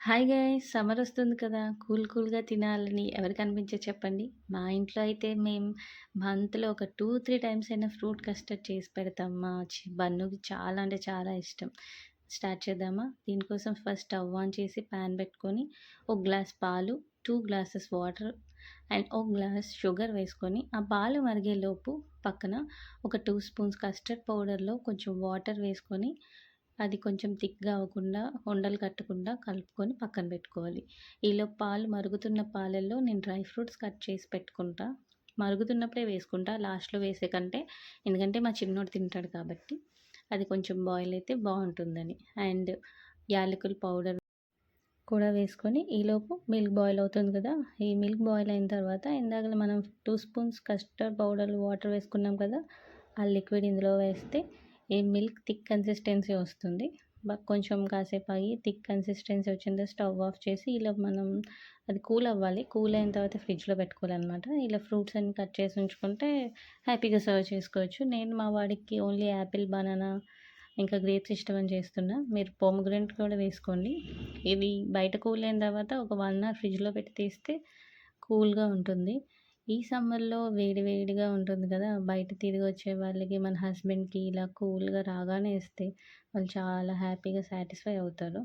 Hi guys! Summer వస్తుంది కదా! కూల్‌గా తినాలని ఎవరికి అనిపించదు చెప్పండి? మా ఇంట్లో అయితే మేము మంత్‌లో ఒక 2, 3 టైమ్స్ అయినా ఫ్రూట్ కస్టర్డ్ చేసి పెడతాం. మా బన్నుకి చాలా అంటే చాలా ఇష్టం. స్టార్ట్ చేద్దామా? దీనికోసం ఫస్ట్ స్టవ్ ఆన్ చేసి పాన్ పెట్టుకొని, ఒక గ్లాస్ పాలు, 2 గ్లాసెస్ వాటర్ అండ్ ఒక గ్లాస్ షుగర్ వేసుకొని, ఆ పాలు మరిగేలోపు పక్కన ఒక 2 స్పూన్స్ కస్టర్డ్ పౌడర్‌లో కొంచెం వాటర్ వేసుకొని, అది కొంచెం థిక్‌గా అవ్వకుండా, ఉండలు కట్టకుండా కలుపుకొని పక్కన పెట్టుకోవాలి. ఈలోపు పాలు మరుగుతున్న పాలల్లో నేను డ్రై ఫ్రూట్స్ కట్ చేసి పెట్టుకుంటా. మరుగుతున్నప్పుడే వేసుకుంటా లాస్ట్‌లో వేసే కంటే. ఎందుకంటే మా చిన్నోడు తింటాడు కాబట్టి. అది కొంచెం బాయిల్ అయితే బావుంటుందని. అండ్ యాలకుల పౌడర్ కూడా వేసుకొని ఈలోపు మిల్క్ బాయిల్ అవుతుంది కదా! ఈ మిల్క్ బాయిల్ అయిన తర్వాత ఇందాకల మనం 2 స్పూన్స్ కస్టర్డ్ పౌడర్ వాటర్ వేసుకున్నాం కదా! ఆ లిక్విడ్ ఇందులో వేస్తే ఈ మిల్క్ థిక్ కన్సిస్టెన్సీ వస్తుంది. కొంచెం కాసేపు ఆగి థిక్ కన్సిస్టెన్సీ వచ్చిన తర్వాత స్టవ్ ఆఫ్ చేసి ఈలోపు మనం అది కూల్ అవ్వాలి. కూల్ అయిన తర్వాత ఫ్రిడ్జ్‌లో పెట్టుకోవాలనమాట. ఇలా ఫ్రూట్స్ అన్ని కట్ చేసి ఉంచుకుంటే హ్యాపీగా సర్వ్ చేసుకోవచ్చు. నేను మా వాడికి ఓన్లీ యాపిల్, బనానా ఇంకా గ్రేప్స్ ఇష్టమని చేస్తున్నా. మీరు పోమోగ్రానేట్ కూడా వేసుకోండి. ఇవి బయట కూల్ అయిన తర్వాత ఒక 1 అవర్ ఫ్రిడ్జ్‌లో పెట్టి తీస్తే కూల్‌గా ఉంటుంది. ఈ సమ్మర్‌లో వేడి వేడిగా ఉంటుంది కదా! బయట తిరిగొచ్చే వాళ్ళకి, మన హస్బెండ్‌కి ఇలా కూల్‌గా రాగానే ఇస్తే వాళ్ళు చాలా హ్యాపీగా సాటిస్ఫై అవుతారు.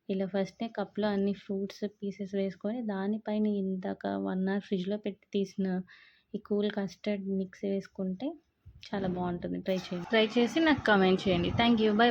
ఇలా ఫస్టే కప్‌లో అన్ని ఫ్రూట్స్ పీసెస్ వేసుకొని దానిపైన ఇందాక 1 అవర్ ఫ్రిడ్జ్‌లో పెట్టి తీసిన ఈ కూల్ కస్టర్డ్ మిక్స్ వేసుకుంటే చాలా బావుంటుంది. ట్రై చేయండి. ట్రై చేసి నాకు కామెంట్ చేయండి. Thank you. బై.